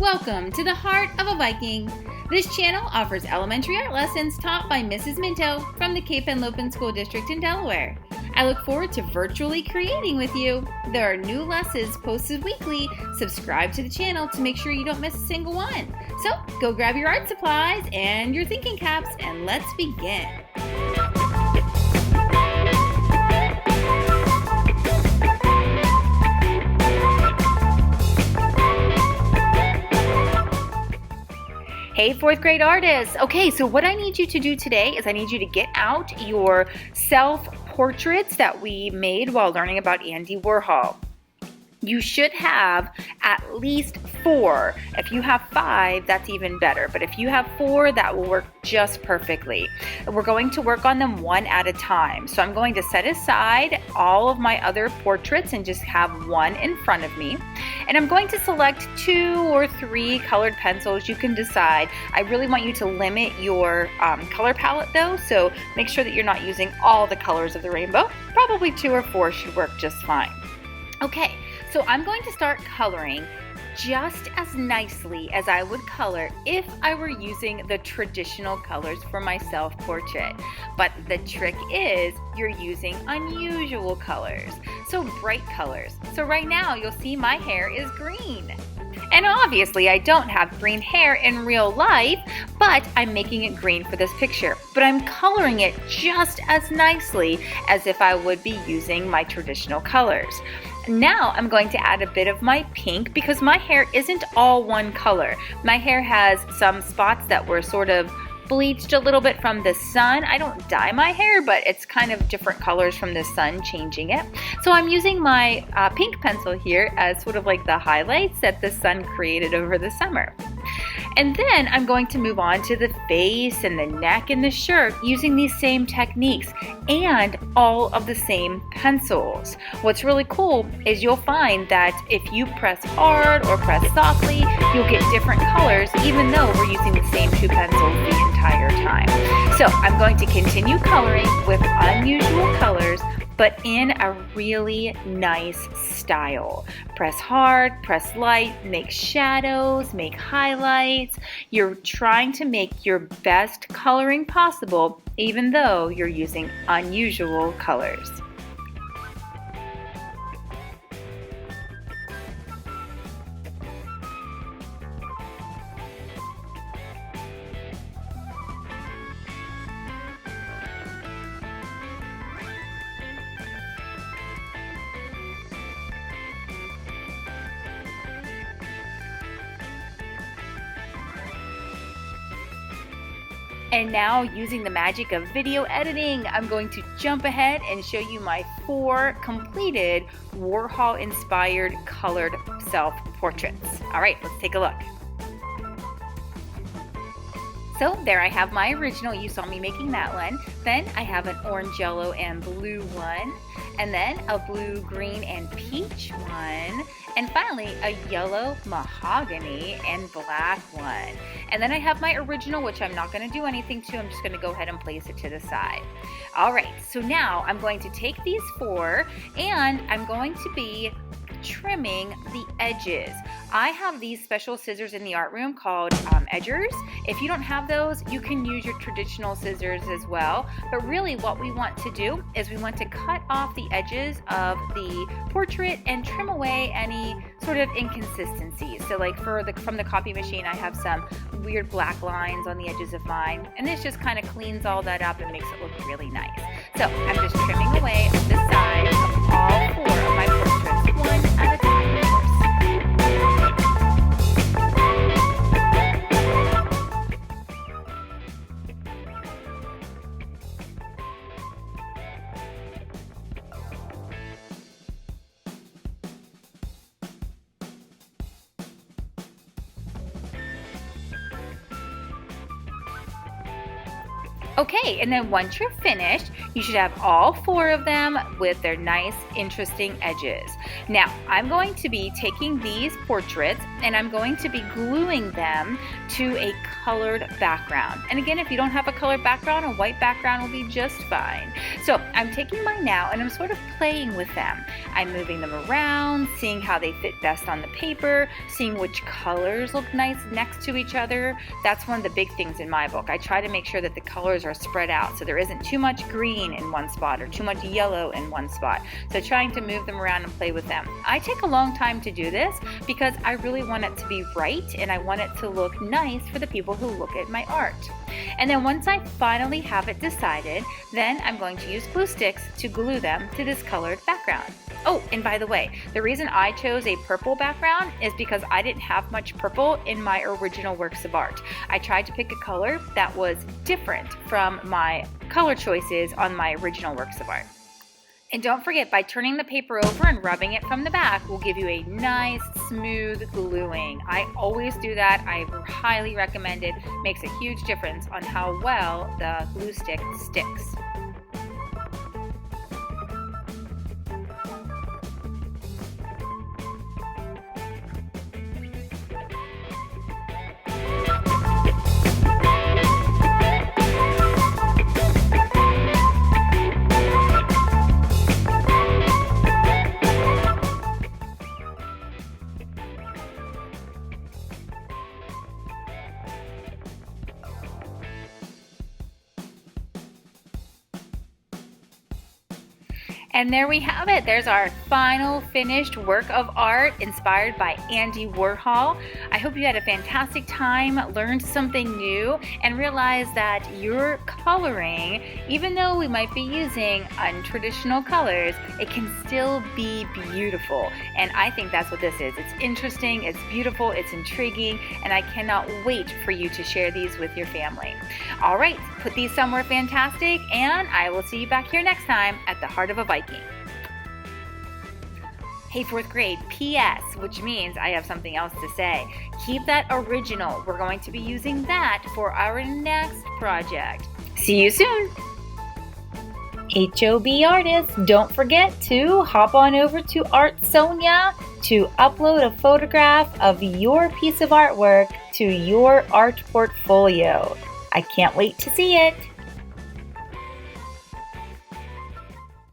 Welcome to the Heart of a Viking. This channel offers elementary art lessons taught by Mrs. Minto from the Cape Henlopen School District in Delaware. I look forward to virtually creating with you. There are new lessons posted weekly. Subscribe to the channel to make sure you don't miss a single one. So go grab your art supplies and your thinking caps and let's begin. Hey, fourth grade artists. Okay, so what I need you to do today is I need you to get out your self-portraits that we made while learning about Andy Warhol. You should have at least 4. If you have 5, that's even better. But if you have 4, that will work just perfectly. We're going to work on them one at a time. So I'm going to set aside all of my other portraits and just have one in front of me. And I'm going to select 2 or 3 colored pencils. You can decide. I really want you to limit your color palette though. So make sure that you're not using all the colors of the rainbow. Probably 2 or 4 should work just fine. Okay. So I'm going to start coloring just as nicely as I would color if I were using the traditional colors for my self-portrait. But the trick is you're using unusual colors, so bright colors. So right now you'll see my hair is green. And obviously I don't have green hair in real life, but I'm making it green for this picture. But I'm coloring it just as nicely as if I would be using my traditional colors. Now I'm going to add a bit of my pink because my hair isn't all one color. My hair has some spots that were sort of bleached a little bit from the sun. I don't dye my hair, but it's kind of different colors from the sun changing it. So I'm using my pink pencil here as sort of like the highlights that the sun created over the summer. And then I'm going to move on to the face and the neck and the shirt using these same techniques and all of the same pencils. What's really cool is you'll find that if you press hard or press softly, you'll get different colors even though we're using the same 2 pencils the entire time. So I'm going to continue coloring with unusual colors, but in a really nice style. Press hard, press light, make shadows, make highlights. You're trying to make your best coloring possible, even though you're using unusual colors. And now, using the magic of video editing, I'm going to jump ahead and show you my 4 completed Warhol-inspired colored self-portraits. All right, let's take a look. So there I have my original. You saw me making that one. Then I have an orange, yellow, and blue one. And then a blue, green, and peach one. And finally, a yellow, mahogany, and black one. And then I have my original, which I'm not going to do anything to. I'm just going to go ahead and place it to the side. All right, so now I'm going to take these 4 and I'm going to be trimming the edges. I have these special scissors in the art room called edgers. If you don't have those, you can use your traditional scissors as well. But really what we want to do is we want to cut off the edges of the portrait and trim away any sort of inconsistencies. So like from the copy machine, I have some weird black lines on the edges of mine. And this just kind of cleans all that up and makes it look really nice. So I'm just trimming away on the sides of all 4 of my portraits, one at a time, of course. Okay, and then once you're finished, you should have all 4 of them with their nice, interesting edges. Now, I'm going to be taking these portraits and I'm going to be gluing them to a colored background. And again, if you don't have a colored background, a white background will be just fine. So I'm taking mine now and I'm sort of playing with them. I'm moving them around, seeing how they fit best on the paper, seeing which colors look nice next to each other. That's one of the big things in my book. I try to make sure that the colors are spread out so there isn't too much green in one spot or too much yellow in one spot. So trying to move them around and play with them. I take a long time to do this because I really want it to be right and I want it to look nice for the people who look at my art. And then once I finally have it decided, then I'm going to use glue sticks to glue them to this colored background. Oh, and by the way, the reason I chose a purple background is because I didn't have much purple in my original works of art. I tried to pick a color that was different from my color choices on my original works of art. And don't forget, by turning the paper over and rubbing it from the back will give you a nice, smooth gluing. I always do that. I highly recommend it. Makes a huge difference on how well the glue stick sticks. And there we have it. There's our final finished work of art inspired by Andy Warhol. I hope you had a fantastic time, learned something new, and realized that your coloring, even though we might be using untraditional colors, it can still be beautiful. And I think that's what this is. It's interesting, it's beautiful, it's intriguing, and I cannot wait for you to share these with your family. All right, put these somewhere fantastic, and I will see you back here next time at the Heart of a Viking. Hey, 4th grade, P.S., which means I have something else to say. Keep that original. We're going to be using that for our next project. See you soon. HOB artists, don't forget to hop on over to Art Sonia to upload a photograph of your piece of artwork to your art portfolio. I can't wait to see it.